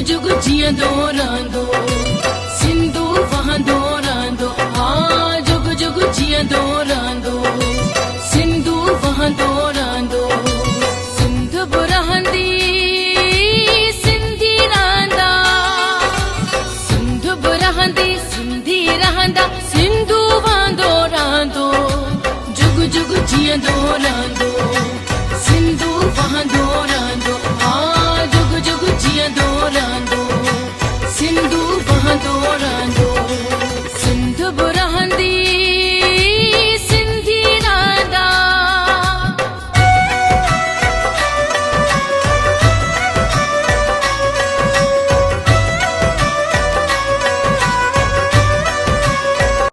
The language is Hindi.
जुग जियंदो रहंदो सिंधु वहंदो रहंदो हाँ जुग जुग जियंदो रहंदो सिंधु वहंदो रहंदो सिंध बि रहंदी सिंधी रहंदा सिंध बि रहंदी सिंधी रहंदा सिंधु वहंदो रहंदो जुग जुग जियंदो रहंदो सिंधु वहंदो रहंदो हाँ जुग जुग जियंदो रहंदो सिंधु वहंदो रहंदो सिंध बि रहंदी